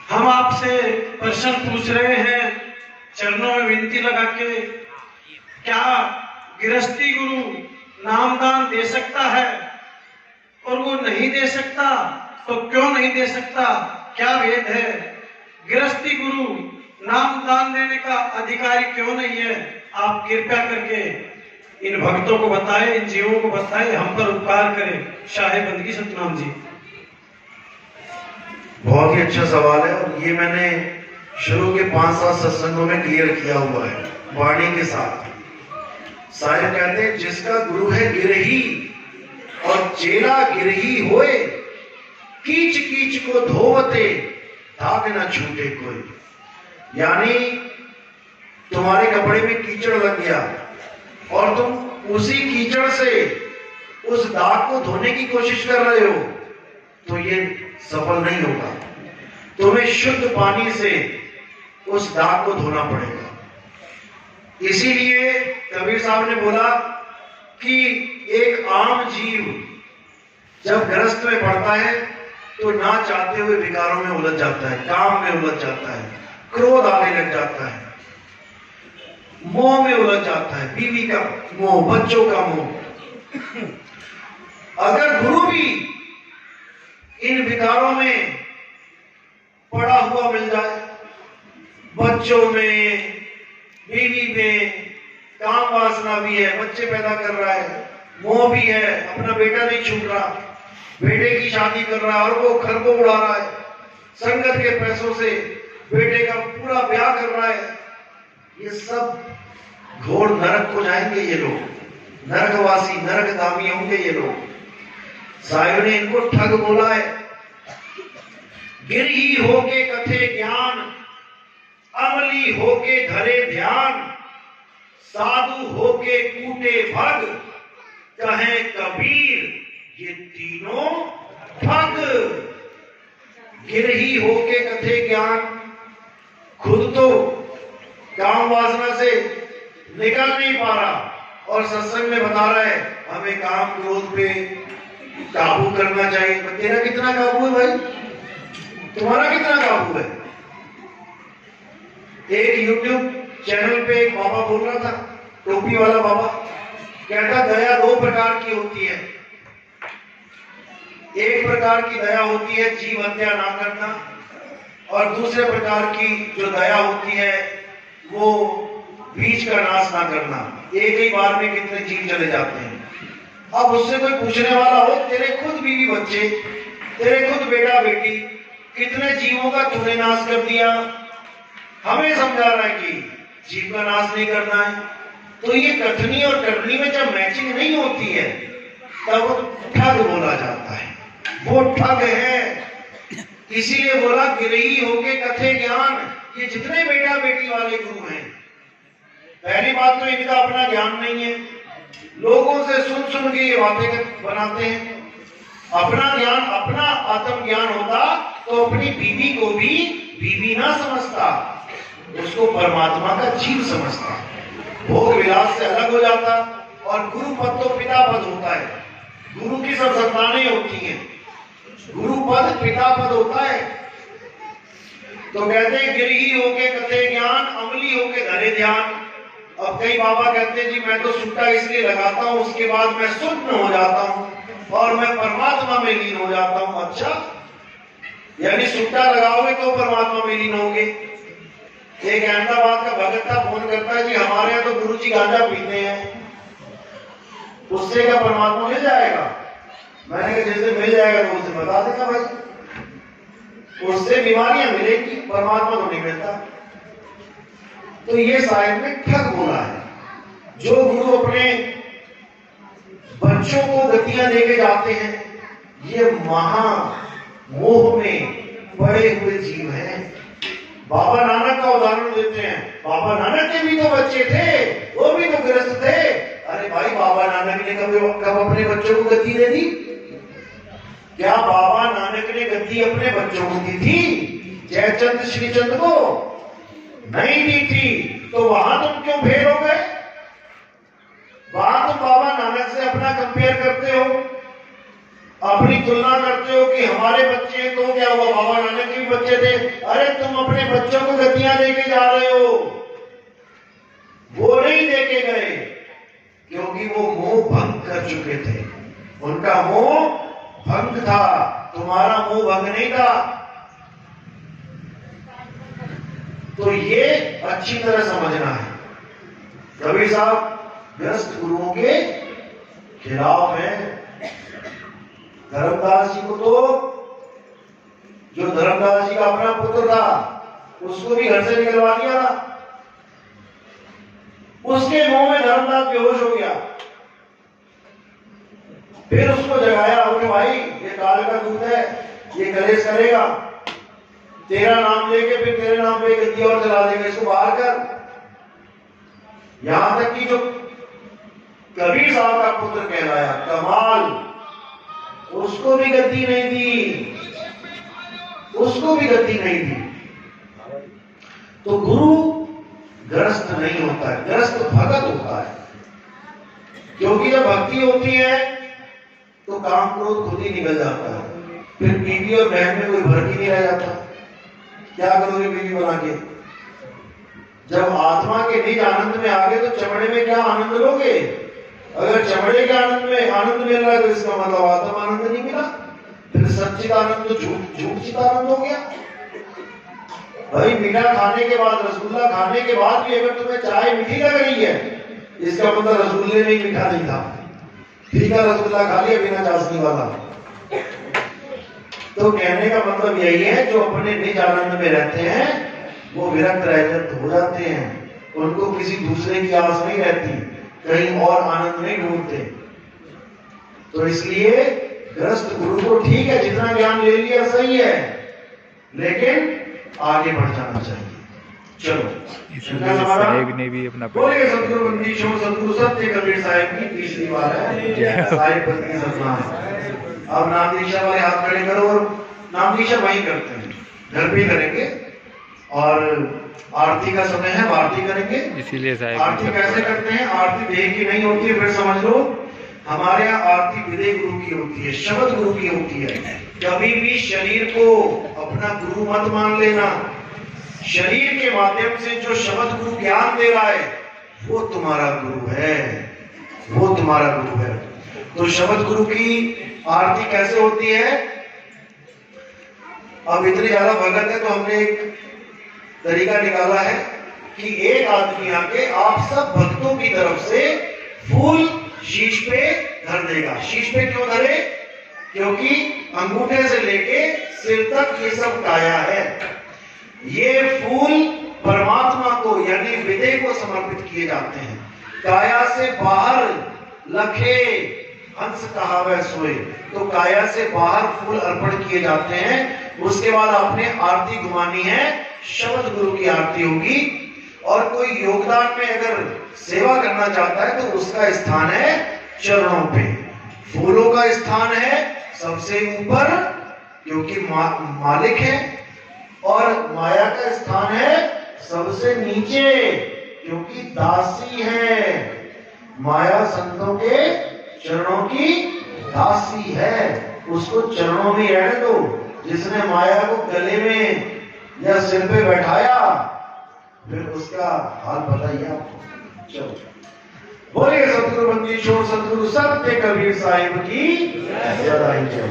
हम आपसे प्रश्न पूछ रहे हैं चरणों में विनती लगा के, क्या गृहस्थी गुरु नामदान दे सकता है? और वो नहीं दे सकता तो क्यों नहीं दे सकता? क्या भेद है? गृहस्थी गुरु नामदान देने का अधिकारी क्यों नहीं है? आप कृपया करके इन भक्तों को बताएं, इन जीवों को बताएं, हम पर उपकार करें। शाहे बंदगी सतनाम जी। बहुत ही अच्छा सवाल है और ये मैंने शुरू के 5-7 सत्संगों में क्लियर किया हुआ है वाणी के साथ। साहिब कहते हैं जिसका गुरु है गिरही और चेला गिरही होए, कीच कीच को धोवते धागे न छूटे कोई। यानी तुम्हारे कपड़े में कीचड़ लग गया और तुम उसी कीचड़ से उस दाग को धोने की कोशिश कर रहे हो तो ये सफल नहीं होगा। तुम्हें शुद्ध पानी से उस दाग को धोना पड़ेगा। इसीलिए कबीर साहब ने बोला कि एक आम जीव जब ग्रस्त में पड़ता है तो ना चाहते हुए विकारों में उलझ जाता है, काम में उलझ जाता है, क्रोध आने लग जाता है, मोह में उलझ जाता है, बीवी का मोह, बच्चों का मोह। अगर गुरु भी इन विकारों में पड़ा हुआ मिल जाए, बच्चों में, बीवी में, काम वासना भी है, बच्चे पैदा कर रहा है, मोह भी है, अपना बेटा नहीं छूट रहा, बेटे की शादी कर रहा है और वो खरबों उड़ा रहा है, संगत के पैसों से बेटे का पूरा ब्याह कर रहा है, ये सब घोर नरक को जाएंगे ये लोग, नरकवासी, नरकगामी होंगे ये लोग। साहिब ने इनको ठग बोला है। गिरही होके कथे ज्ञान, अमली होके धरे ध्यान, साधु होके कूटे भग, कहे कबीर ये तीनों ठग। गिरही होके कथे ज्ञान, खुद तो काम वासना से निकल नहीं पा रहा और सत्संग में बता रहा है हमें काम क्रोध पे काबू करना चाहिए। पर तेरा कितना काबू है भाई? तुम्हारा कितना काबू है? एक YouTube चैनल पे एक बाबा बोल रहा था, टोपी वाला बाबा, कहता दया 2 प्रकार की होती है। एक प्रकार की दया होती है जीव हत्या ना करना, और दूसरे प्रकार की जो दया होती है वो बीज का नाश ना करना। एक ही बार में कितने जीव चले जाते हैं। अब उससे कोई पूछने वाला हो, तेरे खुद बीवी बच्चे, तेरे खुद बेटा बेटी, कितने जीवों का तूने नाश कर दिया। हमें समझा रहा है कि जीव का नाश नहीं करना है। तो ये कथनी और करनी में जब मैचिंग नहीं होती है तब ठग बोला जाता है, वो ठग है। इसीलिए बोला गिरही होके कथे ज्ञान। ये जितने बेटा बेटी वाले गुरु हैं, पहली बात तो इनका अपना ज्ञान नहीं है, लोगों से सुन सुन के ये बातें बनाते हैं। अपना ज्ञान, अपना आत्म ज्ञान होता तो अपनी बीवी को भी बीवी ना समझता, उसको परमात्मा का जीव समझता, भोग विलास से अलग हो जाता। और गुरु पद तो पिता पद होता है, गुरु की सब संतानें होती हैं, गुरु पद पिता पद होता है। तो कहते हैं गिरही होके कथे ज्ञान, अमली होके धरे ध्यान। अब कई बाबा कहते हैं जी मैं तो सुट्टा इसलिए लगाता हूं, उसके बाद मैं शुद्ध हो जाता हूं और मैं परमात्मा में लीन हो जाता हूं। अच्छा, यानी सुट्टा लगाओगे तो परमात्मा में लीन होगे। एक अहमदाबाद का भगत था, फोन करता है जी हमारे यहाँ तो गुरु जी गांजा पीते हैं, उससे क्या परमात्मा मिल जाएगा? मैंने कहा जैसे मिल जाएगा तो उसे बता देगा भाई, उससे बीमारियां मिलेगी, परमात्मा तो नहीं मिलता। तो ये साहिब ने ठग बोला है। जो गुरु अपने बच्चों को गतियां देके जाते हैं, ये महा मोह में पड़े हुए जीव हैं। बाबा नानक का उदाहरण देते हैं। बाबा नानक के भी तो बच्चे थे, वो भी तो ग्रस्त थे। अरे भाई, बाबा नानक ने कब अपने बच्चों को गति दे दी? क्या बाबा नानक ने गति अपने बच्चों को दी थी? जयचंद श्रीचंद को नहीं दी थी। तो वहां तुम क्यों फेल हो गए? वहां तुम बाबा नानक से अपना कंपेयर करते हो। अपनी तुलना करते हो कि हमारे बच्चे हैं तो क्या हुआ, बाबा नानक के भी बच्चे थे। अरे तुम अपने बच्चों को गद्दियां लेके जा रहे हो, वो नहीं लेके गए क्योंकि वो मोह भंग कर चुके थे, उनका मोह भंग था, तुम्हारा मोह भंग नहीं था। तो ये अच्छी तरह समझना है। कबीर साहब ग्रस्त गुरुओं के खिलाफ है। धर्मदास जी को तो, जो धर्मदास जी का अपना पुत्र था, उसको भी घर से निकलवा दिया था। उसके मुंह में धर्मदास बेहोश हो गया, फिर उसको जगाया, उठ भाई ये काल का दूत है, ये कलेश करेगा, तेरा नाम लेके फिर तेरे नाम पे गद्दी और चला देगा, इसको बाहर कर। यहां तक कि जो कबीर साहब का पुत्र कहलाया कमाल, उसको भी गद्दी नहीं दी, उसको भी गद्दी नहीं दी। तो गुरु ग्रस्त नहीं होता है, ग्रस्त भगत होता है। क्योंकि जब भक्ति होती है तो काम क्रोध खुद ही निकल जाता है, फिर बीवी और बहन में कोई फर्क ही नहीं रह जाता। क्या करोगे बीवी बना के? जब आत्मा के निज आनंद में आ गए तो चमड़े में क्या आनंद लोगे? अगर चमड़े के आनंद में आनंद मिल रहा है तो इसका मतलब आत्मा आनंद नहीं मिला, फिर सच्चित आनंद तो झूठ आनंद हो गया। भाई मीठा खाने के बाद, रसगुल्ला खाने के बाद भी अगर तुम्हें चाय मीठी लग रही है, इसका मतलब रसगुल्ले में मीठा नहीं था, फीका रसगुल्ला खा लिया बिना चाशनी वाला। तो कहने का मतलब यही है, जो अपने निज आनंद में रहते हैं वो विरक्त रहते हो जाते हैं, उनको किसी दूसरे की आस नहीं रहती, कहीं और आनंद नहीं ढूंढते। तो इसलिए ग्रस्त गुरु को ठीक है, जितना ज्ञान ले लिया सही है, लेकिन आगे बढ़ जाना चाहिए। चलो साहेब ने भी अपना बोले सतगुरु बंदीशों सतगुरु सत्य कबीर साहिब की तीसरी बार है साहिब बंदी सतनाम। अब नामदीक्षा वाले हाथ खड़े करो, और नामदीक्षा वहीं करते हैं, घर पे करेंगे, और आरती का समय है, आरती करेंगे। इसीलिए साहब आरती कैसे करते हैं? आरती देह की नहीं होती है, फिर समझ लो हमारे यहाँ आरती विदेह गुरु की होती है, शब्द गुरु की होती है। कभी भी शरीर को अपना गुरु मत मान लेना। शरीर के माध्यम से जो शब्द गुरु ज्ञान दे रहा है वो तुम्हारा गुरु है, वो तुम्हारा गुरु है। तो शब्द गुरु की आरती कैसे होती है? अब इतने ज्यादा भगत है तो हमने एक तरीका निकाला है कि एक आदमी आके आप सब भक्तों की तरफ से फूल शीश पे धर देगा। शीश पे क्यों धरे? क्योंकि अंगूठे से लेके सिर तक ये सब काया है। ये फूल परमात्मा को यानी विदेह को समर्पित किए जाते हैं। काया से बाहर लखे हंस कहावै सोए, तो काया से बाहर फूल अर्पण किए जाते हैं। उसके बाद आपने आरती घुमानी है, शब्द गुरु की आरती होगी। और कोई योगदान में अगर सेवा करना चाहता है तो उसका स्थान है चरणों पे। फूलों का स्थान है सबसे ऊपर क्योंकि मालिक है, और माया का स्थान है सबसे नीचे क्योंकि दासी है। माया संतों के चरणों की दासी है, उसको चरणों में रहने दो। जिसने माया को गले में या सिर पे बैठाया फिर उसका हाल बताइए आपको। चलो बोलिए सतगुरु बंदीशोर सतगुरु सत्य कबीर साहिब की सदा ही जय।